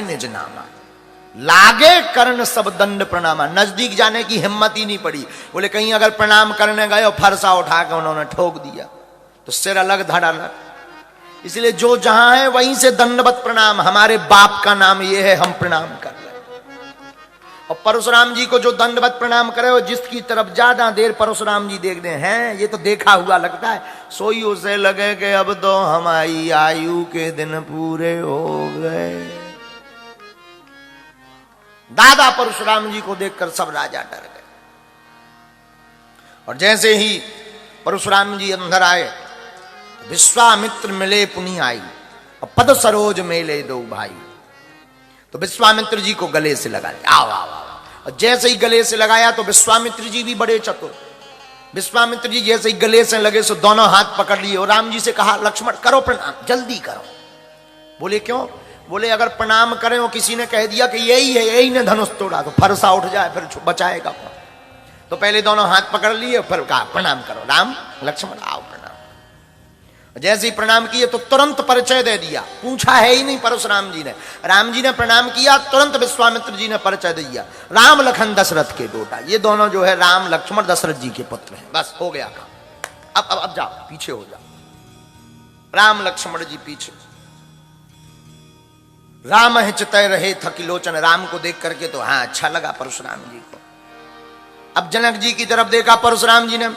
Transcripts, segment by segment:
निज नामा लागे कर्ण सब दंड प्रणामा। नजदीक जाने की हिम्मत ही नहीं पड़ी। बोले कहीं अगर प्रणाम करने गए और फरसा उठा के उन्होंने ठोक दिया तो सिर अलग धड़ अलग। इसलिए जो जहां है वहीं से दंडवत प्रणाम। हमारे बाप का नाम ये है, हम प्रणाम कर रहे हैं। और परशुराम जी को जो दंडवत प्रणाम करे हो, जिसकी तरफ ज्यादा देर परशुराम जी देखते हैं, ये तो देखा हुआ लगता है, सोई उसे लगे कि अब तो हमारी आयु के दिन पूरे हो गए। दादा परशुराम जी को देखकर सब राजा डर गए। और जैसे ही परशुराम जी अंदर आए, विश्वामित्र मिले पुनि आई और पद सरोज मेले दो भाई। तो विश्वामित्र जी को गले से लगा लिया, आओ आओ आओ। और जैसे ही गले से लगाया तो विश्वामित्र जी भी बड़े चतुर। विश्वामित्र जी जैसे ही गले से लगे सो दोनों हाथ पकड़ लिए और राम जी से कहा, लक्ष्मण करो प्रणाम, जल्दी करो। बोले क्यों? बोले अगर प्रणाम करें और किसी ने कह दिया कि यही है, यही ने धनुष तोड़ा, तो फरसा उठ जाए, फिर बचाएगा। तो पहले दोनों हाथ पकड़ लिए, फिर कहा प्रणाम करो, राम लक्ष्मण आओ प्रणाम। जैसे ही प्रणाम किए तो तुरंत परिचय दे दिया, पूछा है ही नहीं परशुराम जी ने। राम जी ने प्रणाम किया, तुरंत विश्वामित्र जी ने परिचय दे दिया, राम लखन दशरथ के बेटा। ये दोनों जो है राम लक्ष्मण दशरथ जी के पुत्र हैं। बस हो गया काम। अब जाओ, पीछे हो जाओ। राम लक्ष्मण जी पीछे। राम चितय रहे थकिलोचन। राम को देख करके तो हाँ अच्छा लगा परशुराम जी को। अब जनक जी की तरफ देखा परशुराम जी ने,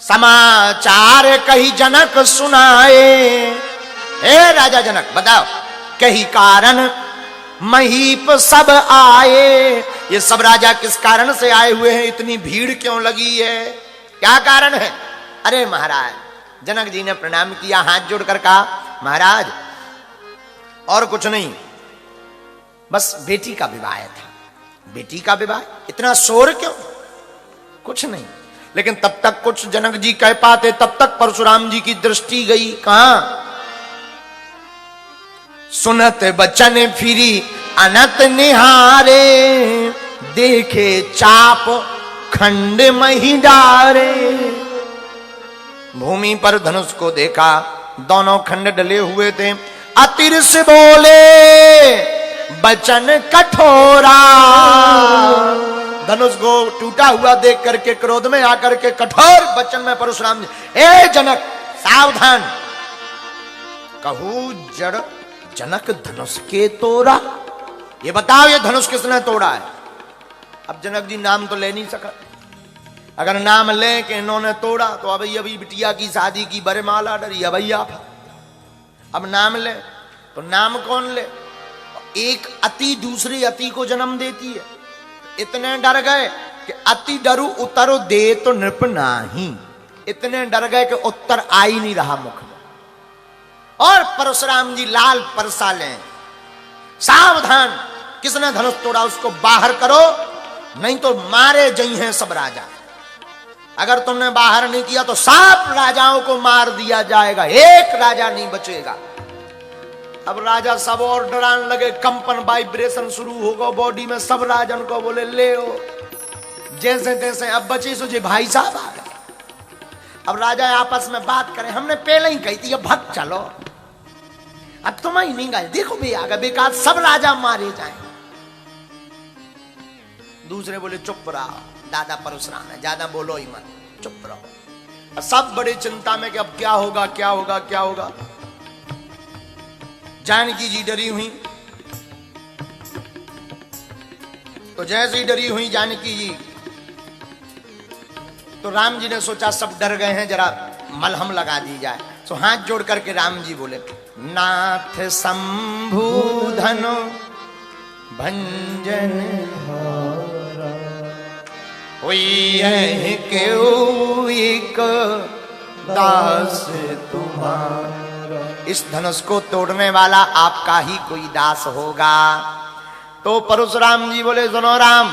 समाचार कही जनक सुनाए। ए राजा जनक बताओ, कही कारण महीप सब आए। ये सब राजा किस कारण से आए हुए हैं? इतनी भीड़ क्यों लगी है? क्या कारण है? अरे महाराज, जनक जी ने प्रणाम किया, हाथ जोड़कर कहा, महाराज और कुछ नहीं, बस बेटी का विवाह था। बेटी का विवाह, इतना शोर क्यों? कुछ नहीं। लेकिन तब तक कुछ जनक जी कह पाते, तब तक परशुराम जी की दृष्टि गई कहां? सुनत बचन फिरी अनत निहारे, देखे चाप खंड मही डारे। भूमि पर धनुष को देखा, दोनों खंड डले हुए थे। अतिर से बोले बचन कठोरा। धनुष को टूटा हुआ देख करके क्रोध में आकर के कठोर वचन में परशुराम जी, ए जनक सावधान, कहूं जड़ जनक धनुष के तोड़ा। ये बताओ ये धनुष किसने तोड़ा है? अब जनक जी नाम तो ले नहीं सका। अगर नाम ले कि इन्होंने तोड़ा तो अभी बिटिया की शादी की बरमाला डरी भैया। अब नाम ले तो नाम कौन ले? एक अति दूसरी अति को जन्म देती है। इतने डर गए कि अति डरू उत्तर दे तो नृप नाही। इतने डर गए कि उत्तर आ ही नहीं रहा मुख में। और परशुराम जी लाल परसा लें, सावधान, किसने धनुष तोड़ा उसको बाहर करो, नहीं तो मारे जई हैं सब राजा। अगर तुमने बाहर नहीं किया तो सब राजाओं को मार दिया जाएगा, एक राजा नहीं बचेगा। अब राजा सब और डराने लगे, कंपन वाइब्रेशन शुरू होगा बॉडी में। सब राजन को बोले ले ओ, जैसे तैसे। अब बची सुझे भाई साहब आ गए। अब राजा आपस में बात करें, हमने पहले ही कही थी अब भग चलो, अब तुम ही नहीं गए, देखो भी आ गए, बेकार सब राजा मारे जाए। दूसरे बोले चुप रहो, दादा परशुराम है, ज्यादा बोलो ही मत, चुप रहो। सब बड़ी चिंता में कि अब क्या होगा क्या होगा क्या होगा। जानकी जी डरी हुई, तो जैसे ही डरी हुई जानकी जी, तो राम जी ने सोचा सब डर गए हैं, जरा मलहम लगा दी जाए। तो हाथ जोड़ करके राम जी बोले, नाथ शंभूधन भंजन हुई है क्यों एक दास तुम्हारा। इस धनुष को तोड़ने वाला आपका ही कोई दास होगा। तो परशुराम जी बोले, सुनो राम,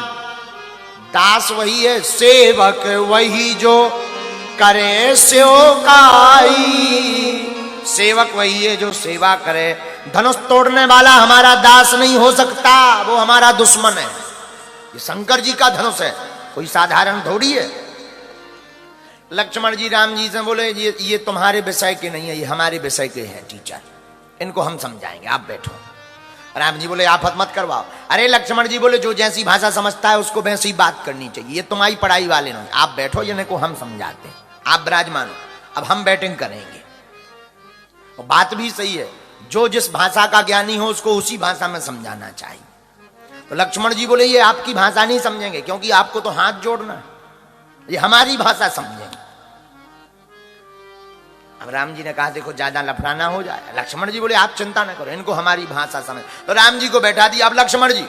दास वही है, सेवक वही जो करे सेवकाई। सेवक वही है जो सेवा करे। धनुष तोड़ने वाला हमारा दास नहीं हो सकता, वो हमारा दुश्मन है। ये शंकर जी का धनुष है, कोई साधारण थोड़ी है। लक्ष्मण जी राम जी से बोले, ये तुम्हारे विषय के नहीं है, ये हमारे विषय के हैं टीचर, इनको हम समझाएंगे, आप बैठो। राम जी बोले आफत मत करवाओ। अरे लक्ष्मण जी बोले जो जैसी भाषा समझता है उसको वैसी बात करनी चाहिए, ये तुम्हारी पढ़ाई वाले नहीं, आप बैठो, जिन्हें को हम समझाते हैं, आप विराजमान हो, अब हम बैटिंग करेंगे। और बात भी सही है, जो जिस भाषा का ज्ञानी हो उसको उसी भाषा में समझाना चाहिए। तो लक्ष्मण जी बोले ये आपकी भाषा नहीं समझेंगे, क्योंकि आपको तो हाथ जोड़ना है, ये हमारी भाषा समझेंगे। अब राम जी ने कहा देखो ज्यादा लफड़ाना हो जाए। लक्ष्मण जी बोले आप चिंता न करो, इनको हमारी भाषा समझ। तो राम जी को बैठा दिया। अब लक्ष्मण जी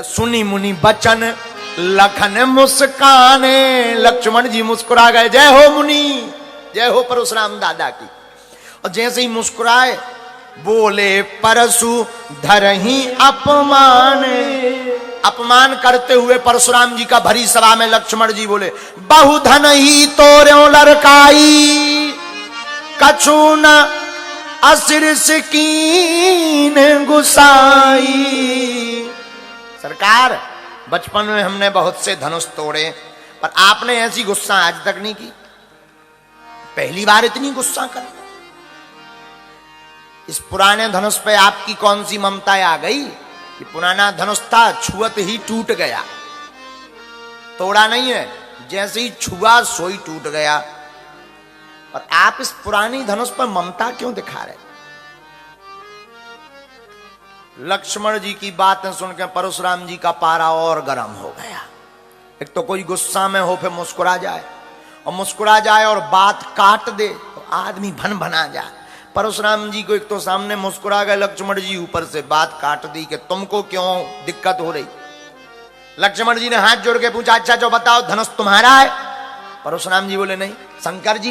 सुनी मुनि बचन लखन मुस्काने, लक्ष्मण जी मुस्कुरा गए, जय हो मुनि, जय हो परशुराम दादा की। और जैसे ही मुस्कुराए बोले परशु धरही अपमान, अपमान करते हुए परशुराम जी का भरी सभा में लक्ष्मण जी बोले बहुधन ही तोर्यों लड़काई, कछु न असिरस कीन गुसाई। सरकार बचपन में हमने बहुत से धनुष तोड़े, पर आपने ऐसी गुस्सा आज तक नहीं की, पहली बार इतनी गुस्सा कर। इस पुराने धनुष पे आपकी कौन सी ममता आ गई कि पुराना धनुष था छुअत ही टूट गया, तोड़ा नहीं है, जैसे ही छुआ सोई टूट गया। और आप इस पुरानी धनुष पर ममता क्यों दिखा रहे? लक्ष्मण जी की बातें सुनकर परशुराम जी का पारा और गर्म हो गया। एक तो कोई गुस्सा में हो फिर मुस्कुरा जाए, और मुस्कुरा जाए और बात काट दे तो आदमी भन भना जाए। परशुराम जी को एक तो सामने मुस्कुरा गए लक्ष्मण जी, ऊपर से बात काट दी कि तुमको क्यों दिक्कत हो रही। लक्ष्मण जी ने हाथ जोड़ के पूछा अच्छा जो बताओ धनुष तुम्हारा है? परशुराम जी बोले नहीं, शंकर जी